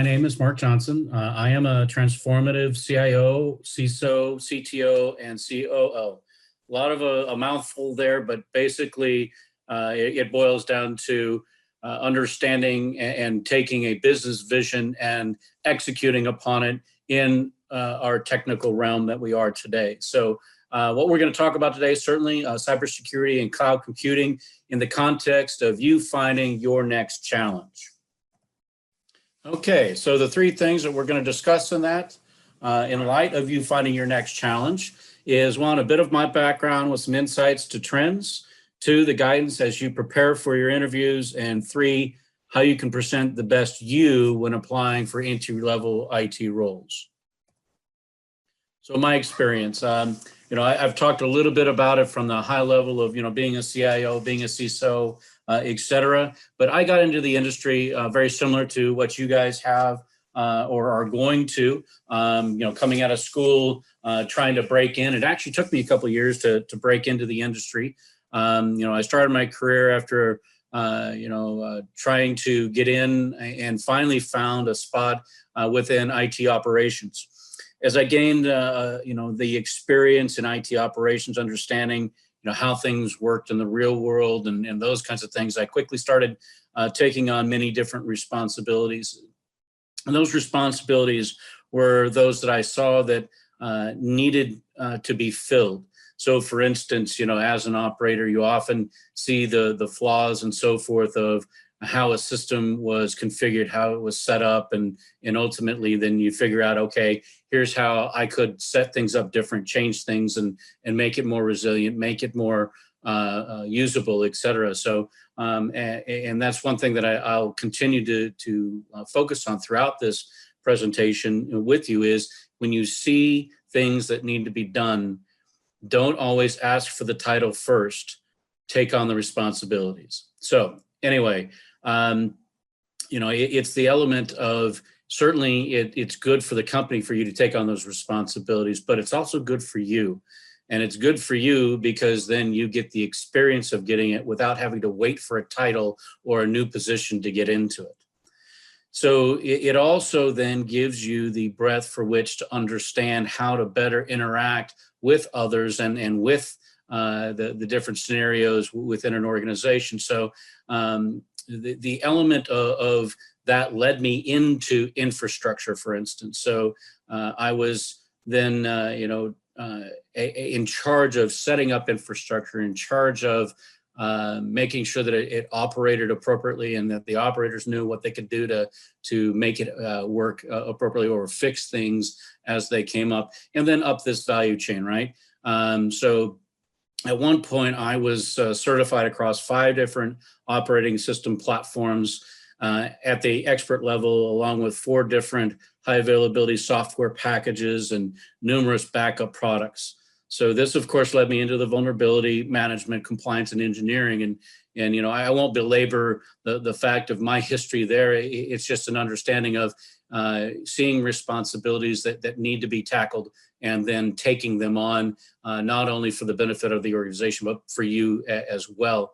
My name is Marc Johnson. I am a transformative CIO, CISO, CTO, and COO. A lot of a mouthful there, but basically it boils down to understanding and taking a business vision and executing upon it in our technical realm that we are today. So what we're going to talk about today is certainly cybersecurity and cloud computing in the context of you finding your next challenge. Okay, so the three things that we're going to discuss in that, in light of you finding your next challenge, is one, a bit of my background with some insights to trends, two, the guidance as you prepare for your interviews, and three, how you can present the best you when applying for entry-level IT roles. So my experience, I've talked a little bit about it from the high level of, being a CIO, being a CISO, et cetera. But I got into the industry very similar to what you guys have or are going to, coming out of school, trying to break in. It actually took me a couple of years to break into the industry. I started my career after, trying to get in and finally found a spot within IT operations. As I gained, the experience in IT operations, understanding, how things worked in the real world and those kinds of things, I quickly started taking on many different responsibilities. And those responsibilities were those that I saw that needed to be filled. So for instance, as an operator, you often see the flaws and so forth of how a system was configured, how it was set up, and ultimately then you figure out, okay, here's how I could set things up different, change things and make it more resilient, make it more usable, et cetera. So, and that's one thing that I'll continue to focus on throughout this presentation with you is when you see things that need to be done, don't always ask for the title first, take on the responsibilities. So anyway, it's the element of certainly it's good for the company for you to take on those responsibilities, but it's also good for you. And it's good for you because then you get the experience of getting it without having to wait for a title or a new position to get into it. So it also then gives you the breadth for which to understand how to better interact with others and with the different scenarios within an organization. So the element of that led me into infrastructure, for instance. So I was then, in charge of setting up infrastructure, in charge of making sure that it operated appropriately and that the operators knew what they could do to make it work appropriately or fix things as they came up, and then up this value chain, right? So at one point, I was certified across 5 different operating system platforms at the expert level, along with 4 different high availability software packages and numerous backup products. So this, of course, led me into the vulnerability management, compliance, and engineering. And I won't belabor the fact of my history there. It's just an understanding of seeing responsibilities that need to be tackled and then taking them on, not only for the benefit of the organization, but for you as well.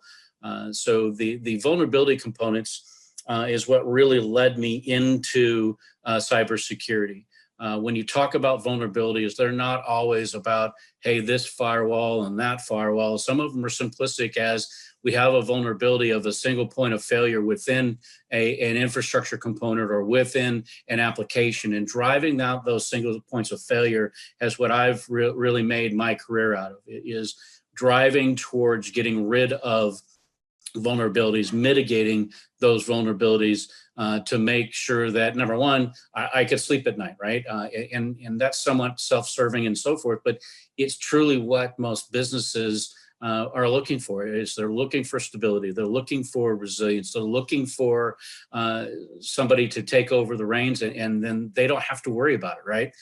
So the vulnerability components is what really led me into cybersecurity. When you talk about vulnerabilities, they're not always about, hey, this firewall and that firewall. Some of them are simplistic as we have a vulnerability of a single point of failure within an infrastructure component or within an application, and driving out those single points of failure is what I've really made my career out of. It is driving towards getting rid of vulnerabilities, mitigating those vulnerabilities to make sure that, number one, I could sleep at night, right? And that's somewhat self-serving and so forth, but it's truly what most businesses are looking for. Is they're looking for stability, they're looking for resilience, they're looking for somebody to take over the reins, and then they don't have to worry about it, right?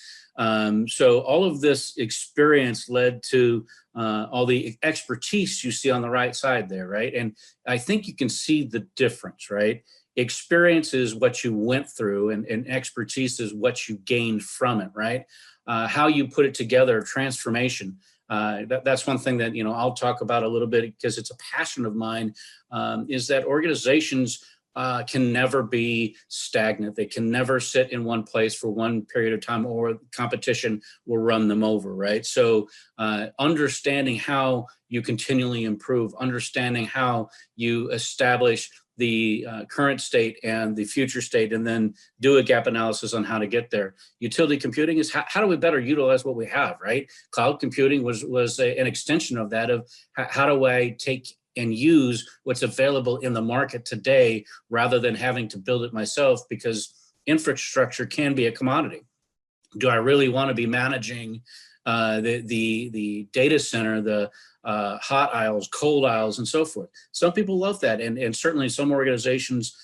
So all of this experience led to all the expertise you see on the right side there, right? And I think you can see the difference, right? Experience is what you went through, and expertise is what you gained from it, right? How you put it together, transformation. That's one thing that I'll talk about a little bit because it's a passion of mine. Is that organizations can never be stagnant. They can never sit in one place for one period of time, or competition will run them over, right? So understanding how you continually improve, understanding how you establish the current state and the future state, and then do a gap analysis on how to get there. Utility computing is how do we better utilize what we have, right? Cloud computing was an extension of that, of how do I take and use what's available in the market today rather than having to build it myself, because infrastructure can be a commodity. Do I really want to be managing the data center, the hot aisles, cold aisles, and so forth? Some people love that, and certainly some organizations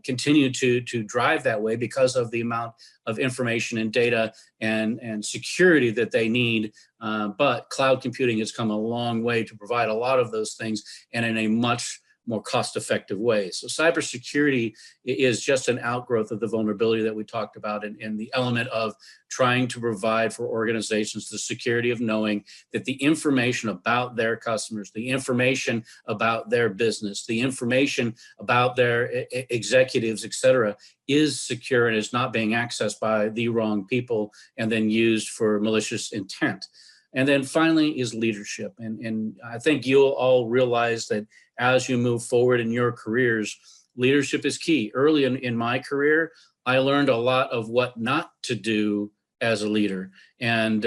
continue to drive that way because of the amount of information and data and security that they need. But cloud computing has come a long way to provide a lot of those things, and in a much more cost-effective way. So cybersecurity is just an outgrowth of the vulnerability that we talked about, and the element of trying to provide for organizations the security of knowing that the information about their customers, the information about their business, the information about their executives, et cetera, is secure and is not being accessed by the wrong people and then used for malicious intent. And then finally is leadership. And I think you'll all realize that as you move forward in your careers, leadership is key. Early in my career, I learned a lot of what not to do as a leader. And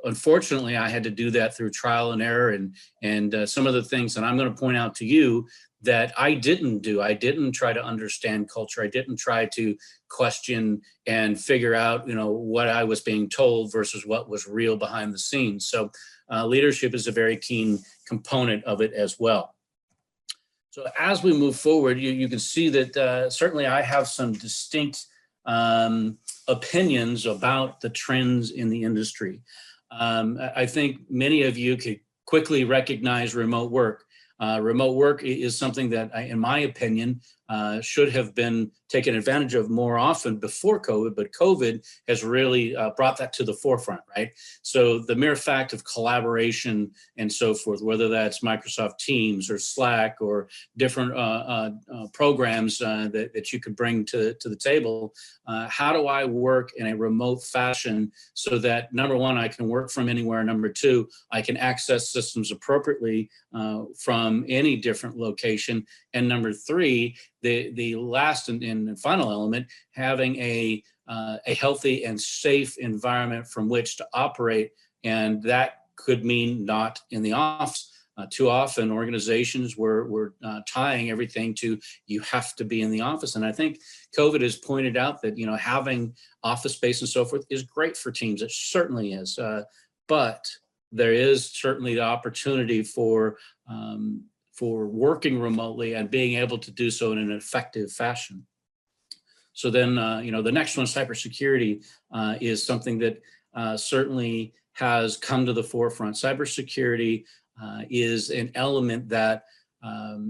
unfortunately, I had to do that through trial and error, and some of the things that I'm going to point out to you that I didn't do. I didn't try to understand culture. I didn't try to question and figure out, what I was being told versus what was real behind the scenes. So leadership is a very keen component of it as well. So as we move forward, you can see that certainly I have some distinct opinions about the trends in the industry. I think many of you could quickly recognize remote work. Remote work is something that, in my opinion, should have been taken advantage of more often before COVID, but COVID has really brought that to the forefront, right? So the mere fact of collaboration and so forth, whether that's Microsoft Teams or Slack or different programs that you could bring to the table, how do I work in a remote fashion so that, number one, I can work from anywhere, number two, I can access systems appropriately from any different location, and number three, the last and final element, having a healthy and safe environment from which to operate, and that could mean not in the office. Too often organizations were tying everything to you have to be in the office, and I think COVID has pointed out that having office space and so forth is great for teams. It certainly is, but there is certainly the opportunity for working remotely and being able to do so in an effective fashion. So then, the next one, cybersecurity, is something that certainly has come to the forefront. Cybersecurity is an element that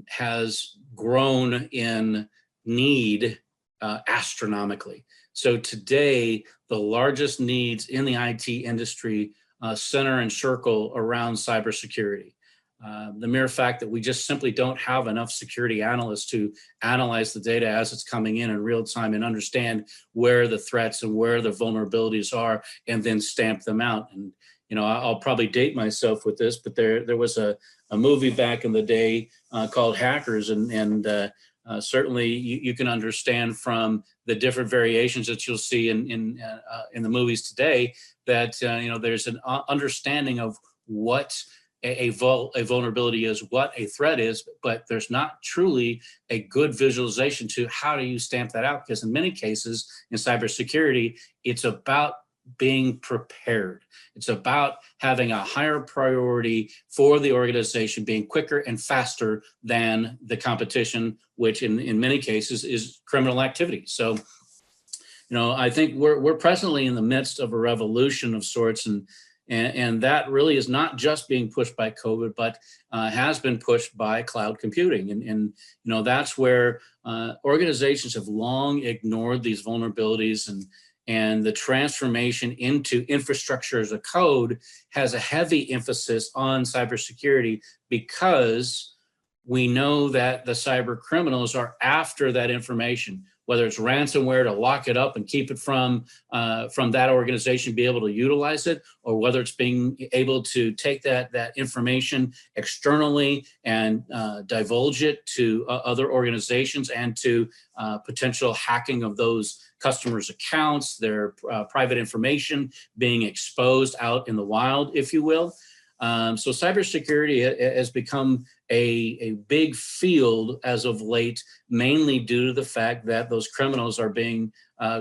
has grown in need astronomically. So today, the largest needs in the IT industry center and circle around cybersecurity. The mere fact that we just simply don't have enough security analysts to analyze the data as it's coming in real time and understand where the threats and where the vulnerabilities are and then stamp them out. And, I'll probably date myself with this, but there was a movie back in the day called Hackers, and certainly you can understand from the different variations that you'll see in the movies today that, there's an understanding of what a vulnerability is, what a threat is, but there's not truly a good visualization to how do you stamp that out, because in many cases in cybersecurity, it's about being prepared. It's about having a higher priority for the organization, being quicker and faster than the competition, which in many cases is criminal activity. So, I think we're presently in the midst of a revolution of sorts, and that really is not just being pushed by COVID, but has been pushed by cloud computing. And that's where organizations have long ignored these vulnerabilities, and the transformation into infrastructure as a code has a heavy emphasis on cybersecurity because we know that the cyber criminals are after that information, whether it's ransomware to lock it up and keep it from that organization, be able to utilize it, or whether it's being able to take that information externally and divulge it to other organizations and to potential hacking of those customers' accounts, their private information being exposed out in the wild, if you will. So cybersecurity has become a big field as of late, mainly due to the fact that those criminals are being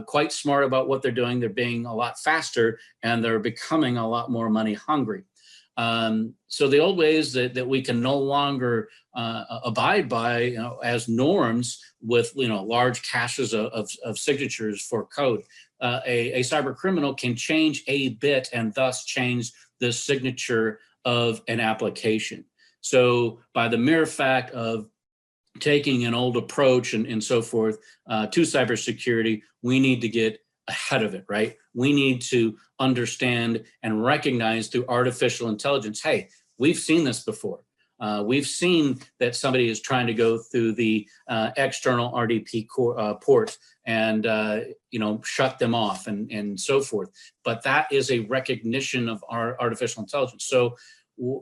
quite smart about what they're doing. They're being a lot faster, and they're becoming a lot more money hungry. So the old ways that we can no longer abide by, as norms with, large caches of signatures for code, a cyber criminal can change a bit and thus change the signature of an application. So by the mere fact of taking an old approach and so forth to cybersecurity, we need to get ahead of it, right? We need to understand and recognize through artificial intelligence, hey, we've seen this before. We've seen that somebody is trying to go through the external RDP port and shut them off and so forth. But that is a recognition of our artificial intelligence. So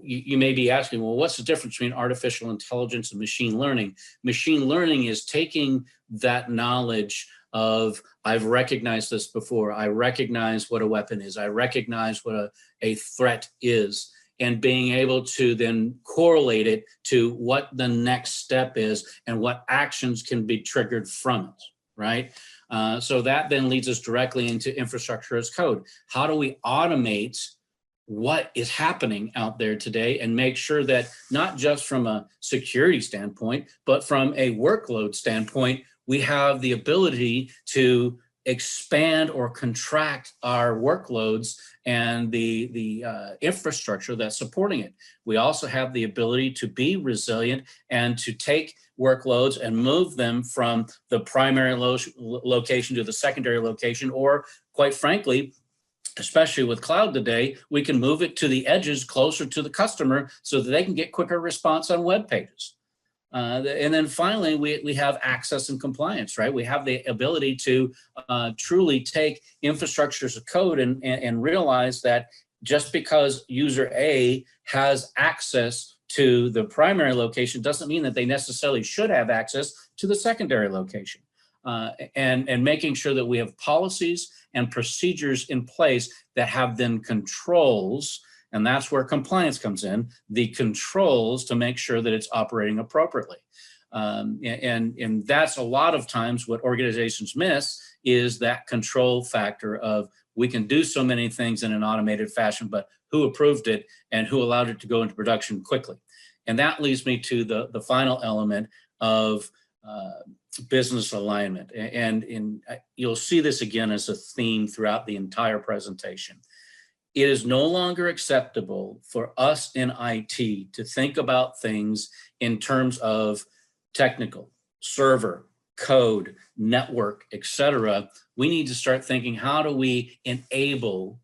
you may be asking, well, what's the difference between artificial intelligence and machine learning? Machine learning is taking that knowledge of, I've recognized this before, I recognize what a weapon is, I recognize what a threat is, and being able to then correlate it to what the next step is and what actions can be triggered from it, right? So that then leads us directly into infrastructure as code. How do we automate what is happening out there today and make sure that not just from a security standpoint, but from a workload standpoint, we have the ability to expand or contract our workloads and the infrastructure that's supporting it. We also have the ability to be resilient and to take workloads and move them from the primary location to the secondary location, or quite frankly, especially with cloud today, we can move it to the edges closer to the customer so that they can get quicker response on web pages. And then finally, we have access and compliance, right? We have the ability to truly take infrastructure as a code and realize that just because user A has access to the primary location doesn't mean that they necessarily should have access to the secondary location. And making sure that we have policies and procedures in place that have then controls, and that's where compliance comes in, the controls to make sure that it's operating appropriately. And that's a lot of times what organizations miss, is that control factor of, we can do so many things in an automated fashion, but who approved it and who allowed it to go into production quickly? And that leads me to the final element of business alignment. And you'll see this again as a theme throughout the entire presentation. It is no longer acceptable for us in IT to think about things in terms of technical, server, code, network, etc. We need to start thinking, how do we enable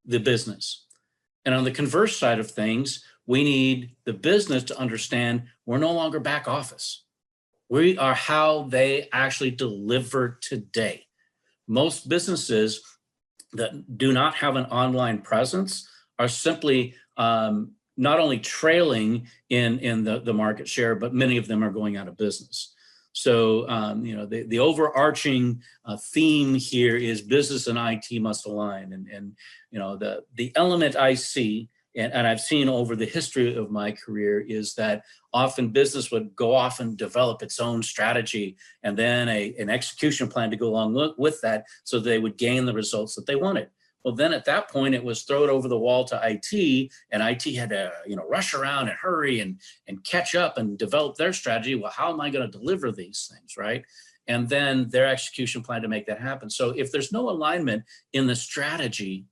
the business? And on the converse side of things, we need the business to understand we're no longer back office. We are how they actually deliver today. Most businesses that do not have an online presence are simply not only trailing in the market share, but many of them are going out of business. So, the overarching theme here is business and IT must align. And the element I see, and I've seen over the history of my career, is that often business would go off and develop its own strategy and then an execution plan to go along with that, so they would gain the results that they wanted. Well, then at that point, it was thrown over the wall to IT, and IT had to rush around and hurry and catch up and develop their strategy. Well, how am I going to deliver these things, right? And then their execution plan to make that happen. So if there's no alignment in the strategy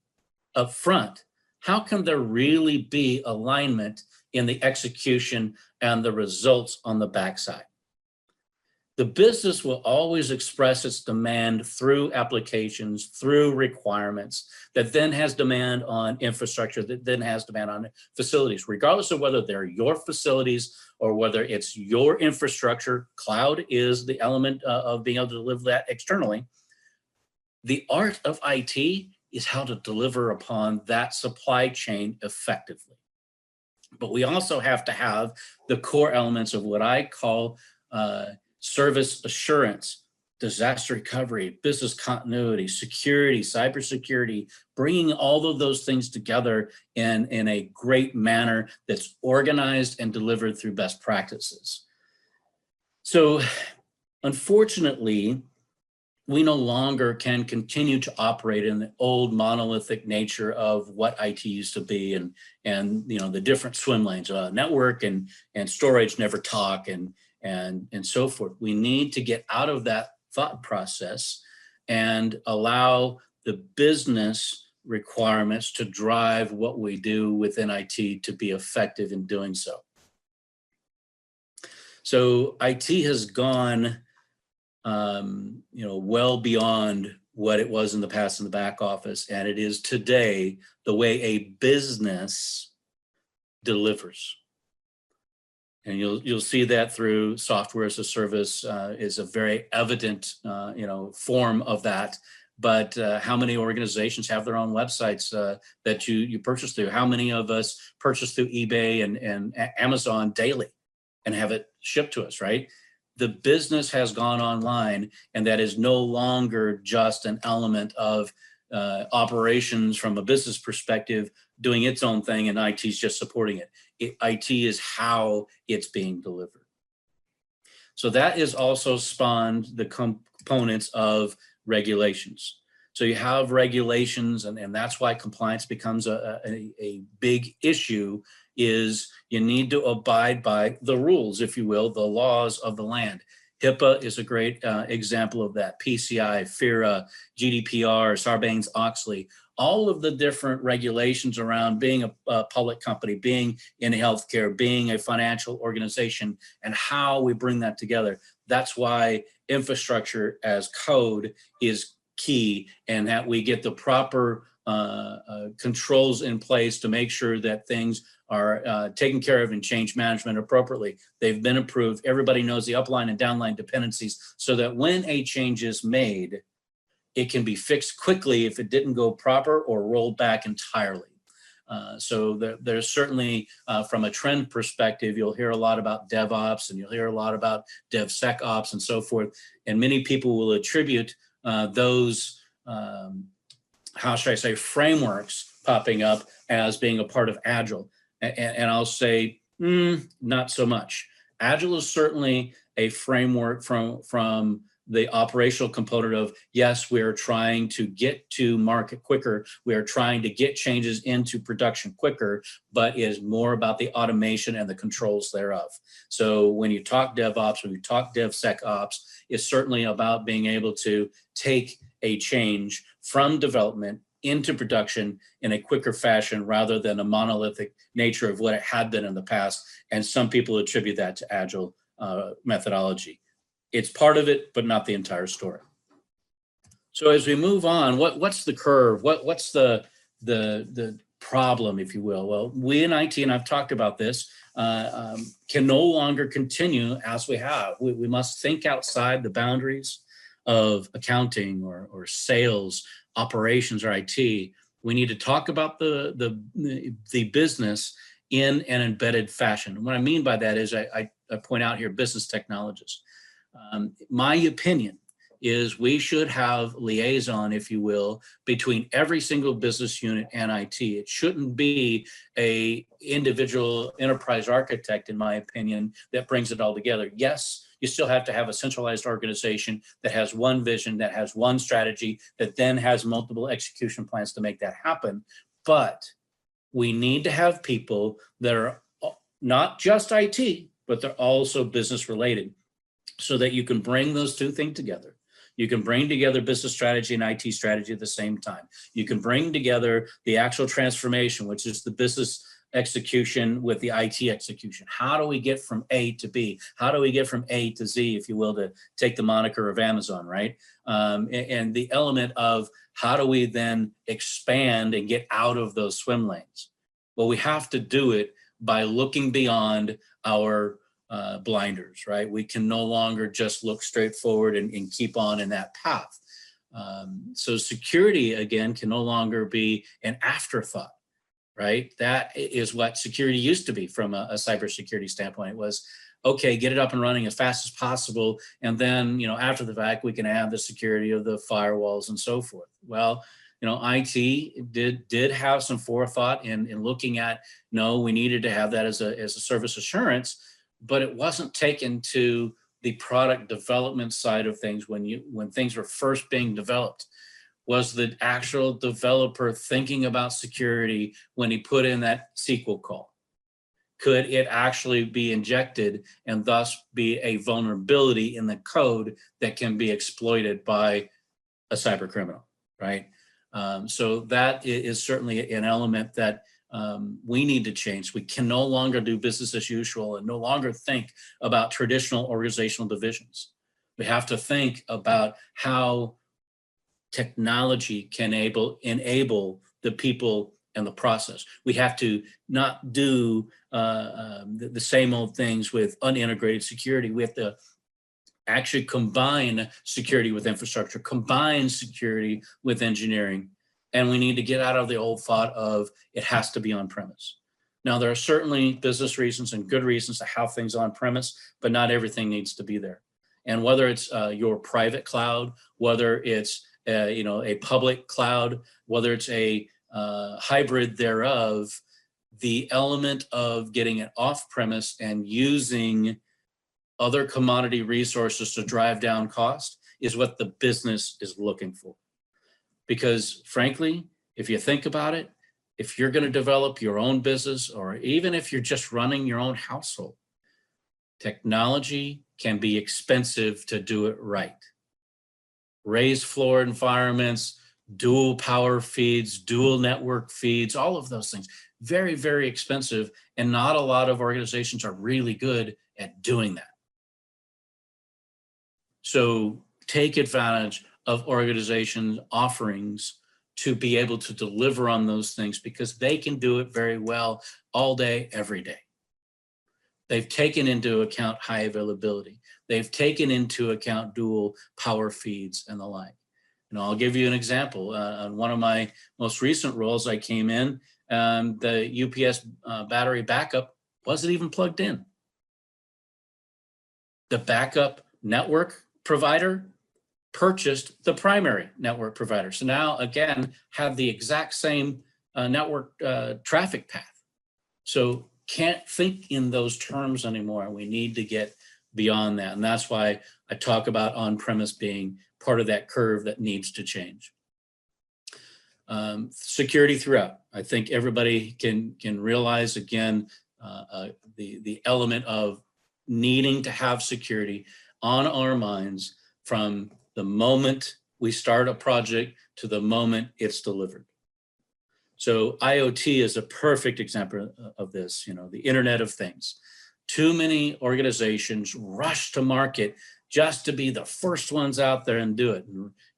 up front, how can there really be alignment in the execution and the results on the backside? The business will always express its demand through applications, through requirements, that then has demand on infrastructure, that then has demand on facilities, regardless of whether they're your facilities or whether it's your infrastructure. Cloud is the element of being able to deliver that externally. The art of IT is how to deliver upon that supply chain effectively. But we also have to have the core elements of what I call service assurance, disaster recovery, business continuity, security, cybersecurity, bringing all of those things together in a great manner that's organized and delivered through best practices. So unfortunately, we no longer can continue to operate in the old monolithic nature of what IT used to be, and the different swim lanes, network and storage never talk, and so forth. We need to get out of that thought process and allow the business requirements to drive what we do within IT to be effective in doing so. So IT has gone well beyond what it was in the past in the back office, and it is today the way a business delivers. And you'll see that through software as a service is a very evident form of that. But how many organizations have their own websites that you purchase through? How many of us purchase through eBay and Amazon daily and have it shipped to us, right? The business has gone online, and that is no longer just an element of operations from a business perspective doing its own thing and IT is just supporting it. IT is how it's being delivered. So that is also spawned the components of regulations. So you have regulations, and that's why compliance becomes a big issue, is you need to abide by the rules, if you will, the laws of the land. HIPAA is a great example of that. PCI, FIRA, GDPR, Sarbanes-Oxley, all of the different regulations around being a public company, being in healthcare, being a financial organization, and how we bring that together. That's why infrastructure as code is key, and that we get the proper controls in place to make sure that things are taken care of and change management appropriately. They've been approved. Everybody knows the upline and downline dependencies, so that when a change is made, it can be fixed quickly if it didn't go proper or rolled back entirely. So there's certainly, from a trend perspective, you'll hear a lot about DevOps, and you'll hear a lot about DevSecOps and so forth. And many people will attribute those, how should I say, frameworks popping up as being a part of Agile. And I'll say, not so much. Agile is certainly a framework from the operational component of, yes, we're trying to get to market quicker. We are trying to get changes into production quicker, but is more about the automation and the controls thereof. So when you talk DevOps, when you talk DevSecOps, it's certainly about being able to take a change from development into production in a quicker fashion rather than a monolithic nature of what it had been in the past. And some people attribute that to Agile methodology. It's part of it, but not the entire story. So as we move on, what's the curve? What's the problem, if you will? Well, we in IT, and I've talked about this, can no longer continue as we have. We must think outside the boundaries of accounting or sales, operations, or IT. We need to talk about the business in an embedded fashion. And what I mean by that is I point out here business technologists. My opinion is we should have liaison, if you will, between every single business unit and IT. It shouldn't be a individual enterprise architect, in my opinion, that brings it all together. Yes, you still have to have a centralized organization that has one vision, that has one strategy, that then has multiple execution plans to make that happen. But we need to have people that are not just IT, but they're also business related, so that you can bring those two things together. You can bring together business strategy and IT strategy at the same time. You can bring together the actual transformation, which is the business execution with the IT execution. How do we get from A to B? How do we get from A to Z, if you will, to take the moniker of Amazon, right? And the element of how do we then expand and get out of those swim lanes? Well, we have to do it by looking beyond our blinders, right? We can no longer just look straight forward and keep on in that path. So security, again, can no longer be an afterthought, right? That is what security used to be from a cybersecurity standpoint. It was, okay, get it up and running as fast as possible. And then, after the fact, we can add the security of the firewalls and so forth. Well, IT did have some forethought in looking at, no, we needed to have that as a service assurance, but it wasn't taken to the product development side of things when things were first being developed. Was the actual developer thinking about security when he put in that SQL call? Could it actually be injected and thus be a vulnerability in the code that can be exploited by a cyber criminal, right? So that is certainly an element that we need to change. We can no longer do business as usual and no longer think about traditional organizational divisions. We have to think about how technology can enable the people and the process. We have to not do the same old things with unintegrated security. We have to actually combine security with infrastructure, combine security with engineering. And we need to get out of the old thought of it has to be on premise. Now, there are certainly business reasons and good reasons to have things on premise, but not everything needs to be there. And whether it's your private cloud, whether it's a public cloud, whether it's a hybrid thereof, the element of getting it off premise and using other commodity resources to drive down cost is what the business is looking for. Because frankly, if you think about it, if you're going to develop your own business, or even if you're just running your own household, technology can be expensive to do it right. Raised floor environments, dual power feeds, dual network feeds, all of those things, very, very expensive. And not a lot of organizations are really good at doing that. So take advantage of organizations' offerings to be able to deliver on those things, because they can do it very well all day, every day. They've taken into account high availability. They've taken into account dual power feeds and the like. I'll give you an example. On one of my most recent roles, I came in, the UPS battery backup wasn't even plugged in. The backup network provider purchased the primary network provider. So now, again, have the exact same network traffic path. So can't think in those terms anymore. We need to get beyond that. And that's why I talk about on-premise being part of that curve that needs to change. Security throughout. I think everybody can realize, again, the element of needing to have security on our minds from the moment we start a project to the moment it's delivered. So IoT is a perfect example of this, the Internet of Things. Too many organizations rush to market just to be the first ones out there and do it.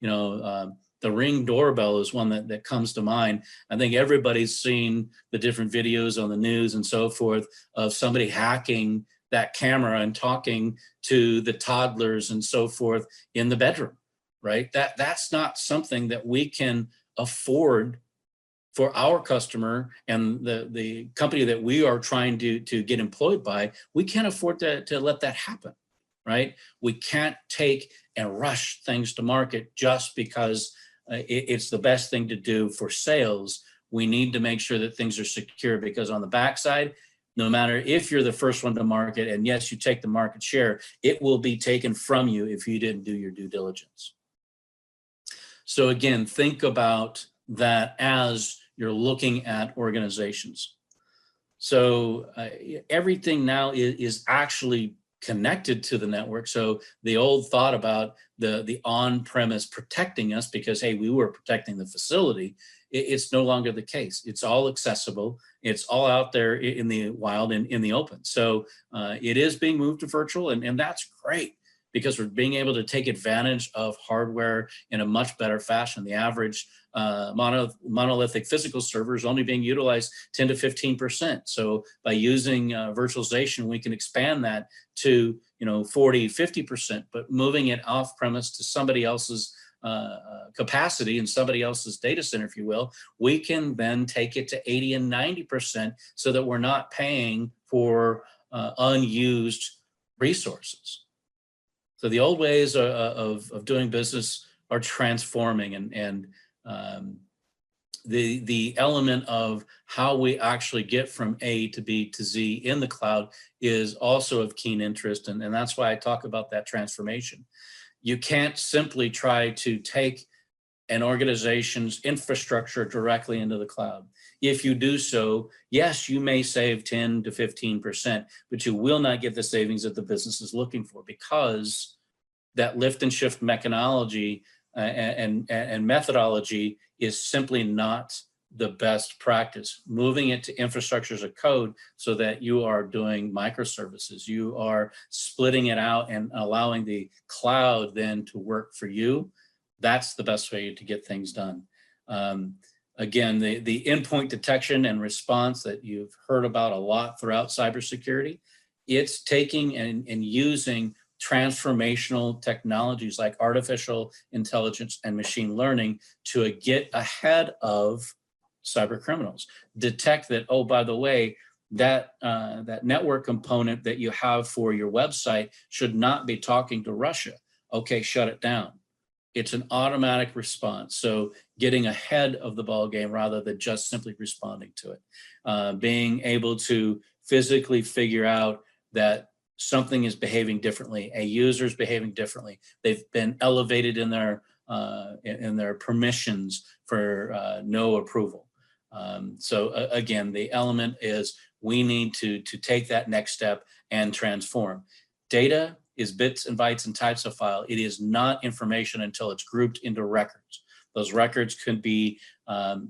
The Ring doorbell is one that comes to mind. I think everybody's seen the different videos on the news and so forth of somebody hacking that camera and talking to the toddlers and so forth in the bedroom, right? That's not something that we can afford for our customer and the company that we are trying to get employed by. We can't afford to let that happen, right? We can't take and rush things to market just because it's the best thing to do for sales. We need to make sure that things are secure, because on the backside, no matter if you're the first one to market, and yes, you take the market share, it will be taken from you if you didn't do your due diligence. So again, think about that as you're looking at organizations. So everything now is actually connected to the network. So the old thought about the on-premise protecting us because, hey, we were protecting the facility it's no longer the case. It's all accessible. It's all out there in the wild and in the open. So it is being moved to virtual, and that's great, because we're being able to take advantage of hardware in a much better fashion. The average monolithic physical server is only being utilized 10 to 15%. So by using virtualization, we can expand that to 40, 50%, but moving it off premise to somebody else's capacity and somebody else's data center, if you will, we can then take it to 80 and 90% so that we're not paying for unused resources. So the old ways of doing business are transforming, and the element of how we actually get from A to B to Z in the cloud is also of keen interest, and that's why I talk about that transformation. You can't simply try to take an organization's infrastructure directly into the cloud. If you do so, yes, you may save 10 to 15%, but you will not get the savings that the business is looking for, because that lift and shift methodology and methodology is simply not the best practice. Moving it to infrastructure as a code so that you are doing microservices, you are splitting it out and allowing the cloud then to work for you. That's the best way to get things done. Again, the endpoint detection and response that you've heard about a lot throughout cybersecurity, it's taking and using transformational technologies like artificial intelligence and machine learning to get ahead of cyber criminals. Detect that, oh, by the way, that network component that you have for your website should not be talking to Russia. Okay, shut it down. It's an automatic response. So getting ahead of the ball game rather than just simply responding to it. Being able to physically figure out that something is behaving differently, a user is behaving differently. They've been elevated in their permissions for no approval. So again, the element is we need to take that next step and transform. Data is bits and bytes and types of file. It is not information until it's grouped into records. Those records could be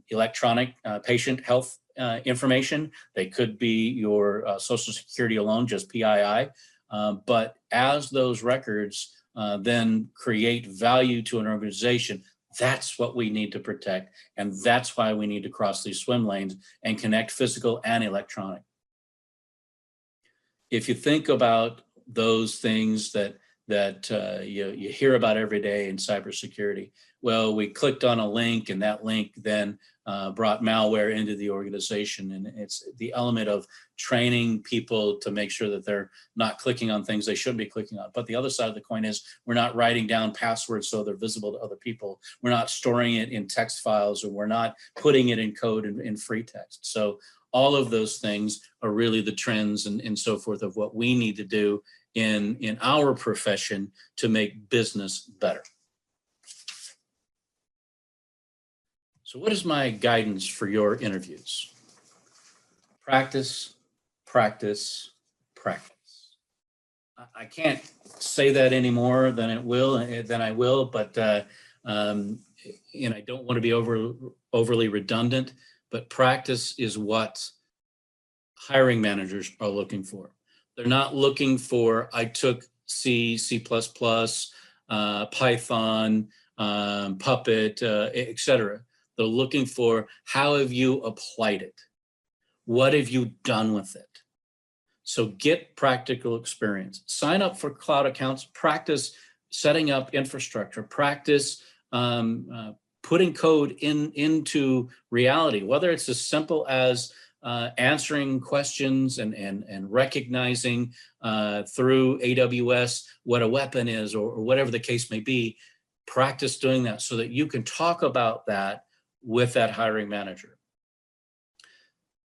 electronic patient health information. They could be your Social Security alone, just PII. But as those records then create value to an organization, that's what we need to protect. And that's why we need to cross these swim lanes and connect physical and electronic. If you think about those things that you hear about every day in cybersecurity, well, we clicked on a link and that link then brought malware into the organization. And it's the element of training people to make sure that they're not clicking on things they shouldn't be clicking on. But the other side of the coin is we're not writing down passwords so they're visible to other people. We're not storing it in text files, or we're not putting it in code in free text. So all of those things are really the trends and so forth of what we need to do in our profession to make business better. So what is my guidance for your interviews? Practice, practice, practice. I can't say that any more than I will, but I don't want to be overly redundant, but practice is what hiring managers are looking for. They're not looking for, I took C, C++, Python, Puppet, etc. They're looking for, how have you applied it? What have you done with it? So get practical experience. Sign up for cloud accounts, practice setting up infrastructure, practice putting code into reality, whether it's as simple as answering questions and recognizing through AWS what a weapon is, or whatever the case may be. Practice doing that so that you can talk about that with that hiring manager.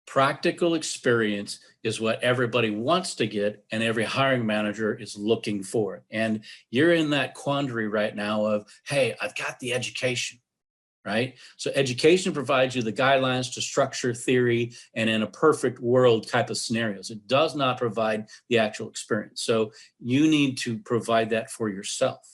Practical experience is what everybody wants to get, and every hiring manager is looking for. And you're in that quandary right now of, hey, I've got the education, right? So education provides you the guidelines to structure theory and in a perfect world type of scenarios. It does not provide the actual experience. So you need to provide that for yourself.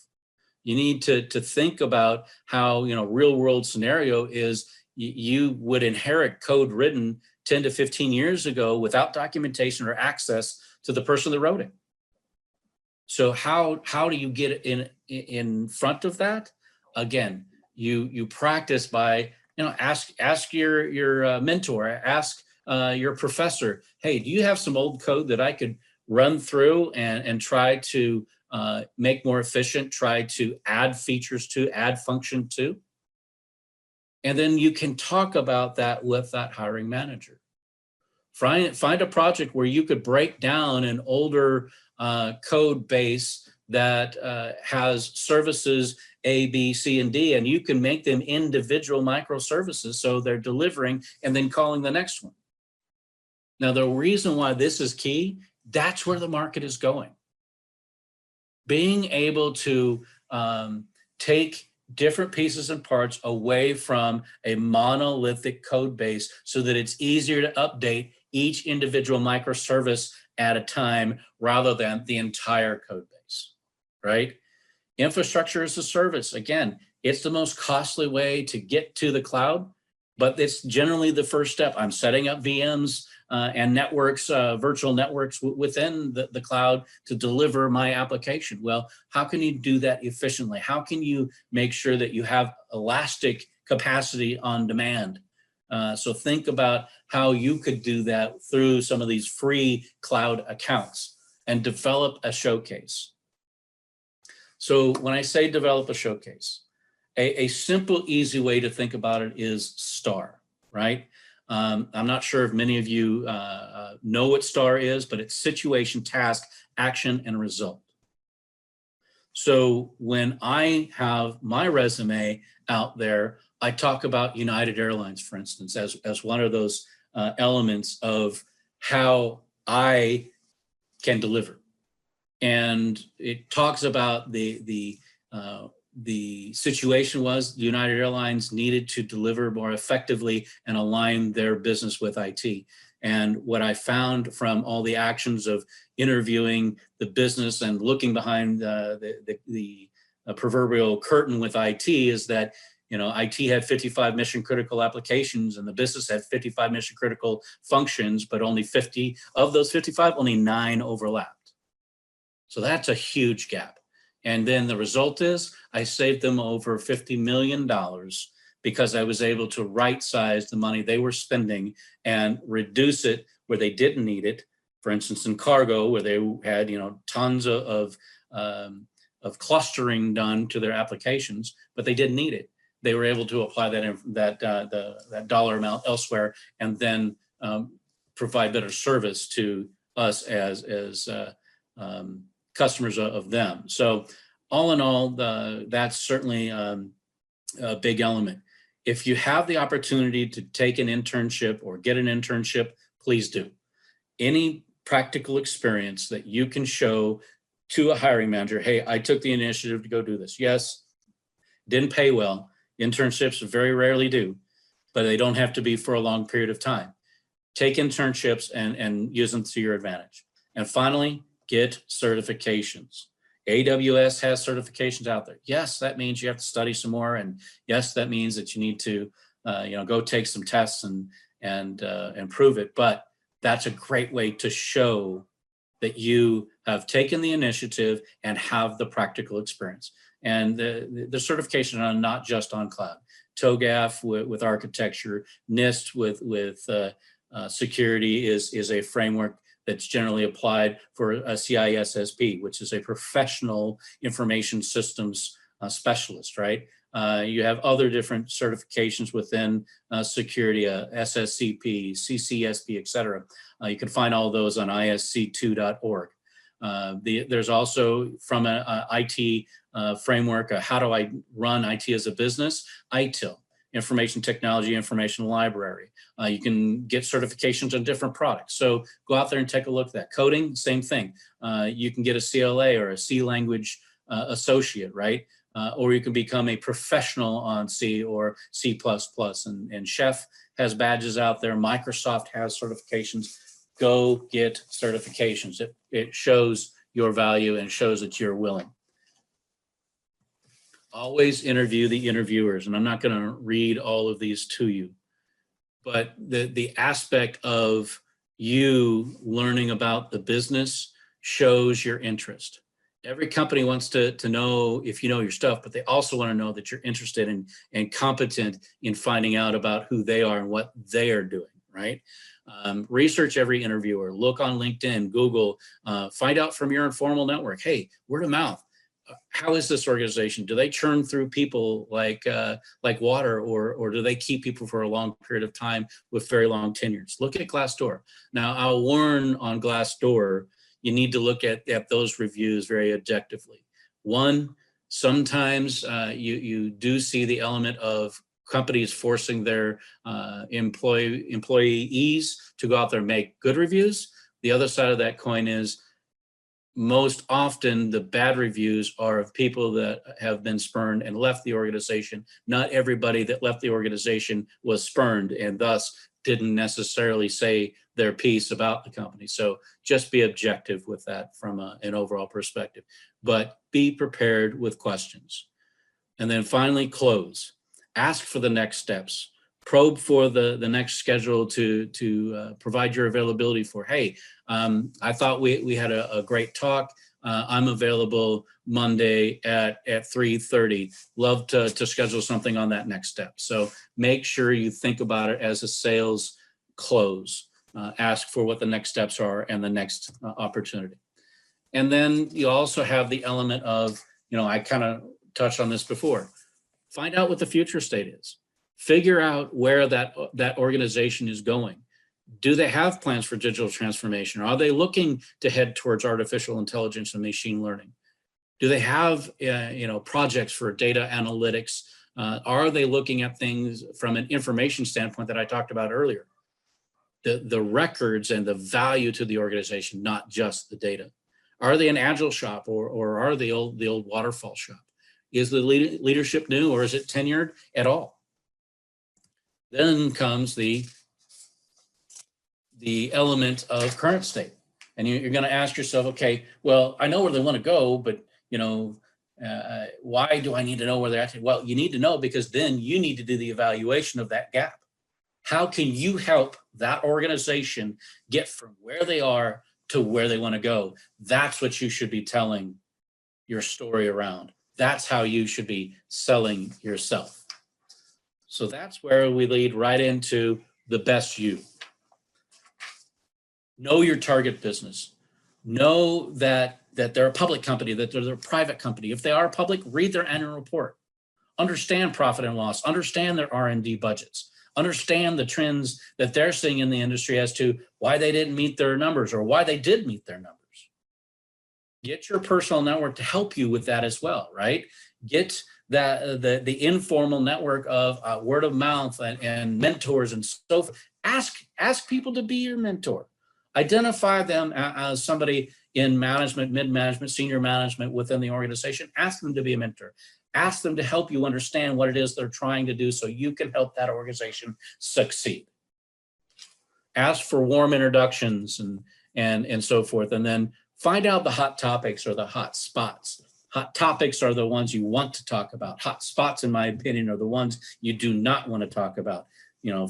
You need to think about how, real world scenario is you would inherit code written 10 to 15 years ago without documentation or access to the person that wrote it. So how do you get in front of that? Again, you practice by, ask your mentor, ask your professor, hey, do you have some old code that I could run through and try to make more efficient, try to add features to, add function to? And then you can talk about that with that hiring manager. Find a project where you could break down an older code base that has services A, B, C, and D, and you can make them individual microservices so they're delivering and then calling the next one. Now, the reason why this is key, that's where the market is going. Being able to take different pieces and parts away from a monolithic code base so that it's easier to update each individual microservice at a time rather than the entire code base, right? Infrastructure as a service, again, it's the most costly way to get to the cloud, but it's generally the first step. I'm setting up VMs and networks, virtual networks within the cloud to deliver my application. Well, how can you do that efficiently? How can you make sure that you have elastic capacity on demand? So think about how you could do that through some of these free cloud accounts and develop a showcase. So when I say develop a showcase, a simple, easy way to think about it is STAR, right? I'm not sure if many of you know what STAR is, but it's situation, task, action, and result. So when I have my resume out there, I talk about United Airlines, for instance, as one of those elements of how I can deliver. And it talks about the situation was United Airlines needed to deliver more effectively and align their business with IT. And what I found from all the actions of interviewing the business and looking behind the proverbial curtain with IT is that IT had 55 mission critical applications and the business had 55 mission critical functions, but only 50 of those 55, only 9 overlapped. So that's a huge gap. And then the result is I saved them over $50 million because I was able to right-size the money they were spending and reduce it where they didn't need it. For instance, in cargo, where they had tons of clustering done to their applications, but they didn't need it. They were able to apply that dollar amount elsewhere and then provide better service to us as customers of them. So all in all, that's certainly a big element. If you have the opportunity to take an internship or get an internship, please do. Any practical experience that you can show to a hiring manager, hey, I took the initiative to go do this. Yes, didn't pay well. Internships very rarely do, but they don't have to be for a long period of time. Take internships and use them to your advantage. And finally, get certifications. AWS has certifications out there. Yes, that means you have to study some more. And yes, that means that you need to go take some tests and prove it. But that's a great way to show that you have taken the initiative and have the practical experience. And the certifications are not just on cloud. TOGAF with architecture, NIST with security is a framework that's generally applied for a CISSP, which is a professional information systems specialist, right? You have other different certifications within security, SSCP, CCSP, et cetera. You can find all those on isc2.org. There's also from an IT framework, how do I run IT as a business? ITIL, Information Technology Information Library. You can get certifications on different products. So go out there and take a look at that. Coding, same thing. You can get a CLA or a C language associate, right? Or you can become a professional on C or C++. And Chef has badges out there. Microsoft has certifications. Go get certifications. It shows your value and shows that you're willing. Always interview the interviewers, and I'm not going to read all of these to you, but the aspect of you learning about the business shows your interest. Every company wants to know if you know your stuff, but they also want to know that you're interested in and competent in finding out about who they are and what they are doing, right? Research every interviewer, look on LinkedIn, Google, find out from your informal network. Hey, word of mouth. How is this organization? Do they churn through people like water, or do they keep people for a long period of time with very long tenures? Look at Glassdoor. Now, I'll warn on Glassdoor, you need to look at those reviews very objectively. One, sometimes you do see the element of companies forcing their employees to go out there and make good reviews. The other side of that coin is most often the bad reviews are of people that have been spurned and left the organization. Not everybody that left the organization was spurned and thus didn't necessarily say their piece about the company. So just be objective with that from an overall perspective, but be prepared with questions. And then finally, close. Ask for the next steps. Probe for the next schedule to provide your availability for, hey, I thought we had a great talk. I'm available Monday at 3:30. Love to schedule something on that next step. So make sure you think about it as a sales close. Ask for what the next steps are and the next opportunity. And then you also have the element of, I kind of touched on this before. Find out what the future state is. Figure out where that organization is going. Do they have plans for digital transformation? Are they looking to head towards artificial intelligence and machine learning? Do they have projects for data analytics? Are they looking at things from an information standpoint that I talked about earlier? The records and the value to the organization, not just the data. Are they an agile shop or are they the old waterfall shop? Is the leadership new or is it tenured at all? Then comes the element of current state. And you're going to ask yourself, okay, well, I know where they want to go, but why do I need to know where they're at? Well, you need to know because then you need to do the evaluation of that gap. How can you help that organization get from where they are to where they want to go? That's what you should be telling your story around. That's how you should be selling yourself. So that's where we lead right into the best you. Know your target business. Know that they're a public company, that they're a private company. If they are public, read their annual report. Understand profit and loss. Understand their R&D budgets. Understand the trends that they're seeing in the industry as to why they didn't meet their numbers or why they did meet their numbers. Get your personal network to help you with that as well, right? Get the informal network of word of mouth and mentors and so forth. Ask people to be your mentor. Identify them as somebody in management, mid-management, senior management within the organization. Ask them to be a mentor. Ask them to help you understand what it is they're trying to do so you can help that organization succeed. Ask for warm introductions and so forth. And then find out the hot topics or the hot spots. Hot topics are the ones you want to talk about. Hot spots, in my opinion, are the ones you do not want to talk about.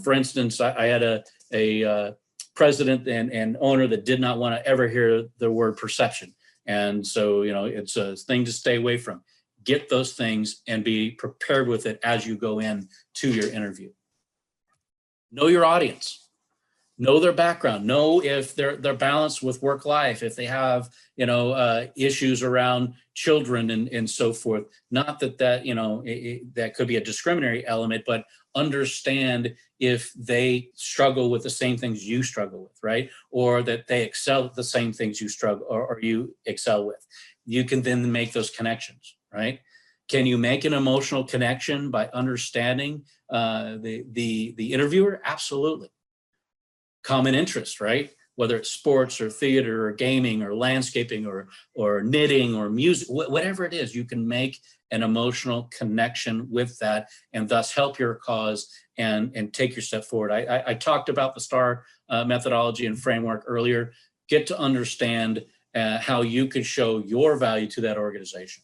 For instance, I had a president and owner that did not want to ever hear the word perception. And so, it's a thing to stay away from. Get those things and be prepared with it as you go in to your interview. Know your audience. Know their background. Know if they're balanced with work life, if they have issues around children and so forth. Not that that could be a discriminatory element, but understand if they struggle with the same things you struggle with, right? Or that they excel at the same things you struggle or you excel with. You can then make those connections, right? Can you make an emotional connection by understanding the interviewer? Absolutely. Common interest, right? Whether it's sports or theater or gaming or landscaping or knitting or music, whatever it is, you can make an emotional connection with that and thus help your cause and take your step forward. I talked about the STAR methodology and framework earlier. Get to understand how you could show your value to that organization.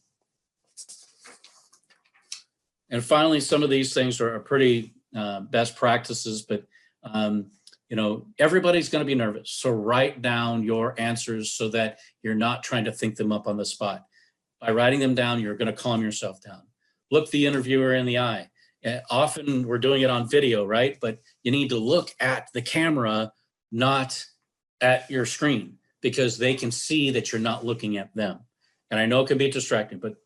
And finally, some of these things are pretty best practices, but you know, everybody's going to be nervous. So write down your answers so that you're not trying to think them up on the spot. By writing them down, you're going to calm yourself down. Look the interviewer in the eye. Often we're doing it on video, right? But you need to look at the camera, not at your screen, because they can see that you're not looking at them. And I know it can be distracting, but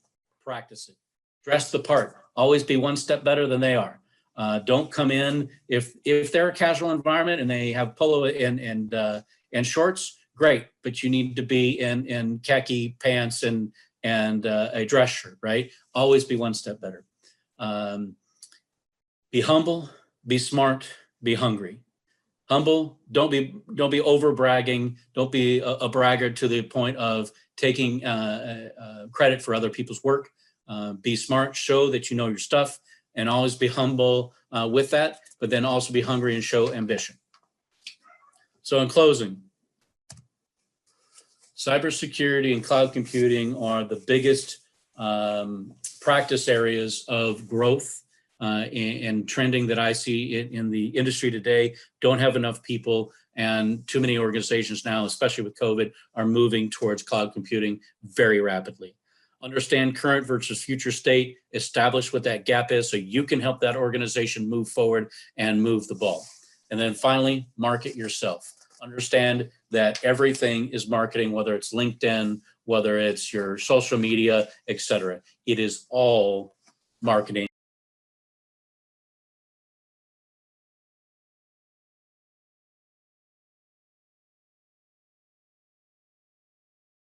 practice it. Dress the part. Always be one step better than they are. Don't come in if they're a casual environment and they have polo and shorts. Great, but you need to be in khaki pants and a dress shirt, right? Always be one step better. Be humble, be smart, be hungry. Humble, don't be over bragging. Don't be a braggart to the point of taking credit for other people's work. Be smart, show that you know your stuff, and always be humble with that, but then also be hungry and show ambition. So in closing, cybersecurity and cloud computing are the biggest practice areas of growth and trending that I see in the industry today. Don't have enough people, and too many organizations now, especially with COVID, are moving towards cloud computing very rapidly. Understand current versus future state, establish what that gap is so you can help that organization move forward and move the ball. And then finally, market yourself. Understand that everything is marketing, whether it's LinkedIn, whether it's your social media, etc. It is all marketing.